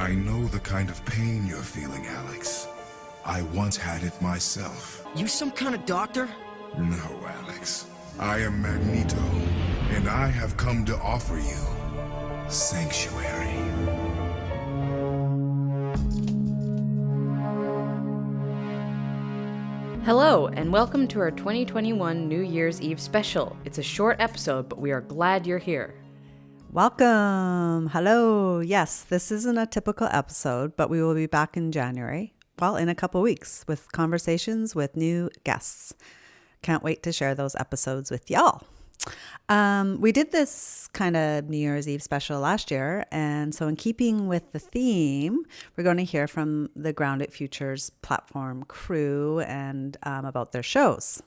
I know the kind of pain you're feeling, Alex. I once had it myself. You some kind of doctor? No, Alex. I am Magneto, and I have come to offer you sanctuary. Hello, and welcome to our 2021 New Year's Eve special. It's a short episode, but we are glad you're here. Welcome. Hello. Yes, this isn't a typical episode, but we will be back in January. Well, in a couple weeks with conversations with new guests. Can't wait to share those episodes with y'all. We did this kind of New Year's Eve special last year. And so in keeping with the theme, we're going to hear from the Grounded Futures platform crew and about their shows.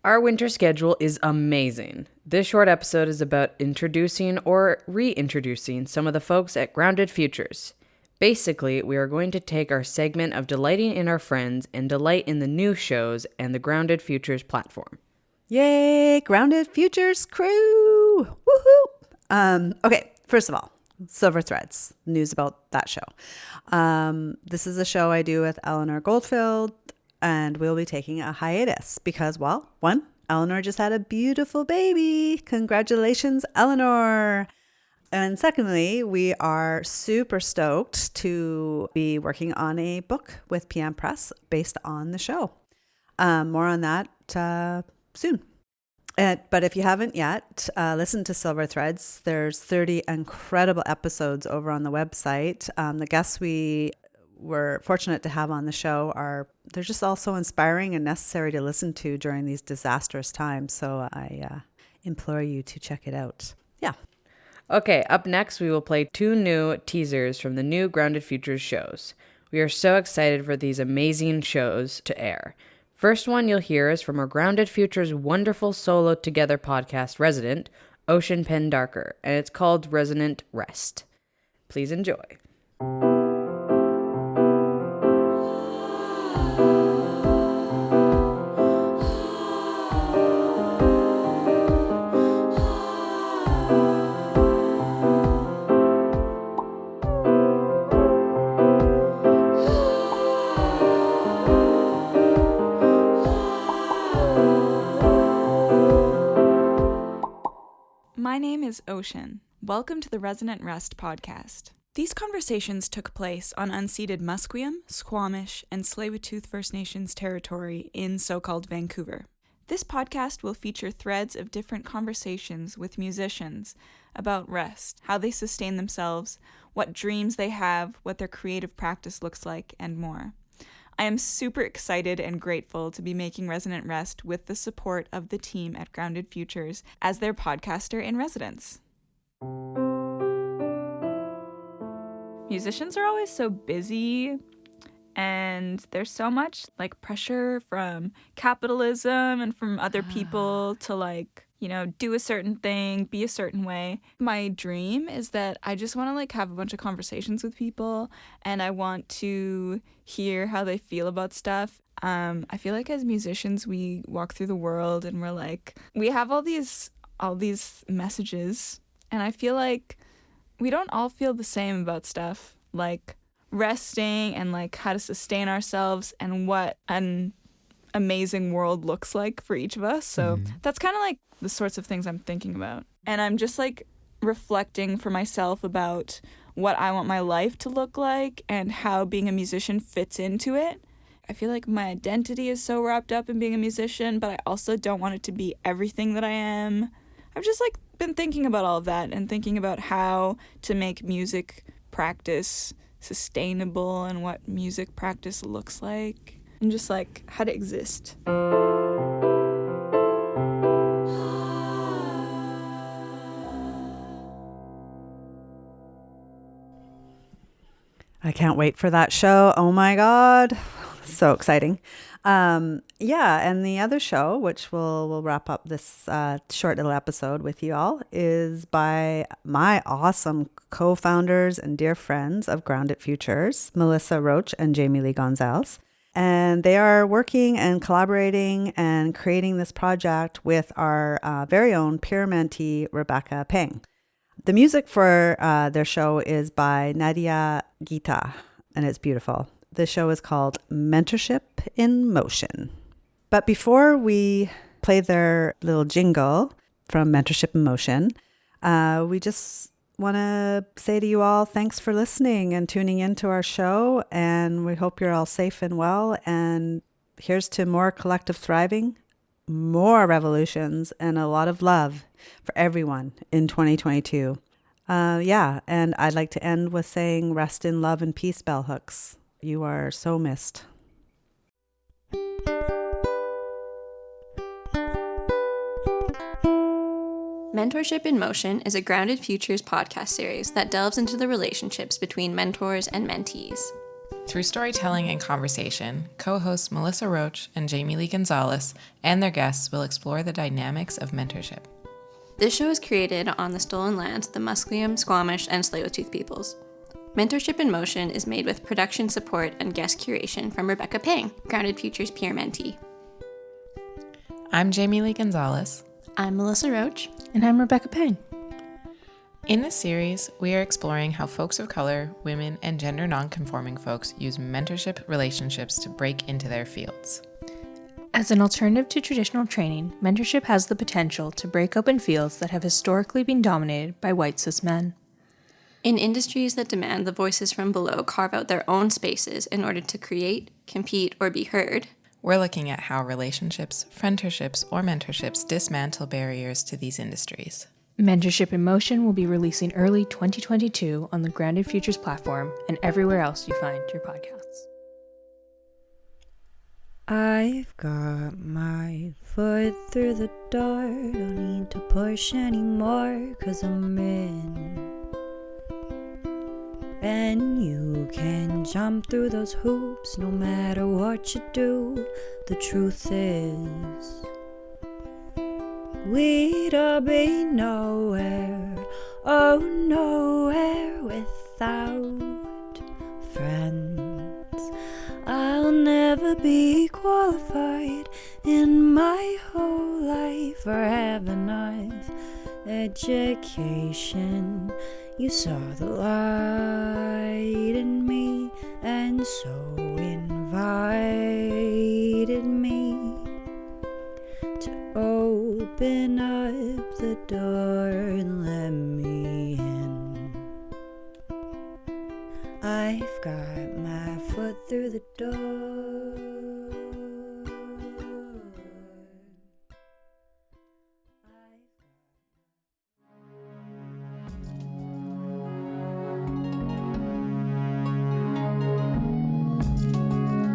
Our winter schedule is amazing. This short episode is about introducing or reintroducing some of the folks at Grounded Futures. Basically, we are going to take our segment of delighting in our friends and delight in the new shows and the Grounded Futures platform. Yay, Grounded Futures crew! Woohoo! Okay, first of all, Silver Threads, news about that show. This is a show I do with Eleanor Goldfield, and we'll be taking a hiatus because, well, one, Eleanor just had a beautiful baby. Congratulations, Eleanor! And secondly, we are super stoked to be working on a book with PM Press based on the show. More on that soon. But if you haven't yet, listen to Silver Threads. There's 30 incredible episodes over on the website. The guests we were fortunate to have on the show they're just all so inspiring and necessary to listen to during these disastrous times. So I implore you to check it out. Yeah. Okay, up next we will play 2 new teasers from the new Grounded Futures shows. We are so excited for these amazing shows to air. First one you'll hear is from our Grounded Futures wonderful solo together podcast resident, Oceaan Pendharkar, and it's called Resonant Rest. Please enjoy. My name is Oceaan. Welcome to the Resonant Rest podcast. These conversations took place on unceded Musqueam, Squamish, and Tsleil-Waututh First Nations territory in so-called Vancouver. This podcast will feature threads of different conversations with musicians about rest, how they sustain themselves, what dreams they have, what their creative practice looks like, and more. I am super excited and grateful to be making Resonant Rest with the support of the team at Grounded Futures as their podcaster in residence. Musicians are always so busy, and there's so much pressure from capitalism and from other people to do a certain thing, be a certain way. My dream is that I just want to have a bunch of conversations with people, and I want to hear how they feel about stuff. I feel like as musicians, we walk through the world and we have all these messages, and I feel like we don't all feel the same about stuff, like resting and how to sustain ourselves and what an amazing world looks like for each of us. So that's kind of the sorts of things I'm thinking about. And I'm just reflecting for myself about what I want my life to look like and how being a musician fits into it. I feel like my identity is so wrapped up in being a musician, but I also don't want it to be everything that I am. I've just been thinking about all of that and thinking about how to make music practice sustainable and what music practice looks like and just how to exist. I can't wait for that show. Oh my God. So exciting. And the other show, which we'll wrap up this short little episode with you all, is by my awesome co-founders and dear friends of Grounded Futures, Melissa Roach and Leigh Gonzales. And they are working and collaborating and creating this project with our very own peer mentee, Rebecca Peng. The music for their show is by Nadia Gita, and it's beautiful. The show is called Mentorship in Motion. But before we play their little jingle from Mentorship in Motion, we just want to say to you all, thanks for listening and tuning into our show. And we hope you're all safe and well. And here's to more collective thriving, more revolutions, and a lot of love for everyone in 2022. And I'd like to end with saying rest in love and peace, bell hooks. You are so missed. Mentorship in Motion is a Grounded Futures podcast series that delves into the relationships between mentors and mentees. Through storytelling and conversation, co-hosts Melissa Roach and Leigh Gonzales and their guests will explore the dynamics of mentorship. This show is created on the stolen lands of the Musqueam, Squamish, and Tsleil-Waututh peoples. Mentorship in Motion is made with production support and guest curation from Rebecca Peng, Grounded Futures peer mentee. I'm Leigh Gonzales. I'm Melissa Roach. And I'm Rebecca Peng. In this series, we are exploring how folks of color, women, and gender non-conforming folks use mentorship relationships to break into their fields. As an alternative to traditional training, mentorship has the potential to break open fields that have historically been dominated by white cis men. In industries that demand the voices from below carve out their own spaces in order to create, compete, or be heard, we're looking at how relationships, friendships, or mentorships dismantle barriers to these industries. Mentorship in Motion will be releasing early 2022 on the Grounded Futures platform and everywhere else you find your podcasts. I've got my foot through the door, don't need to push anymore, 'cause I'm in. And you can jump through those hoops no matter what you do. The truth is, we'd all be nowhere, oh nowhere without friends. I'll never be qualified in my whole life for have enough education. You saw the light in me and so invited me to open up the door and let me in. I've got my foot through the door.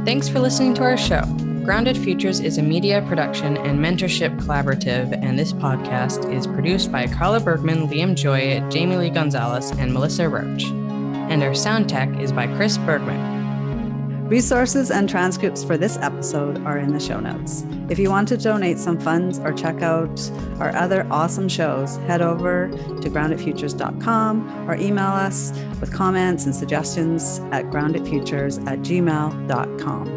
Thanks for listening to our show. Grounded Futures is a media production and mentorship collaborative, and this podcast is produced by Carla Bergman, Liam Joy, Leigh Gonzales, and Melissa Roach. And our sound tech is by Chris Bergman. Resources and transcripts for this episode are in the show notes. If you want to donate some funds or check out our other awesome shows, head over to groundedfutures.com or email us with comments and suggestions at groundedfutures@gmail.com.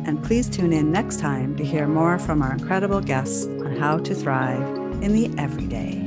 And please tune in next time to hear more from our incredible guests on how to thrive in the everyday.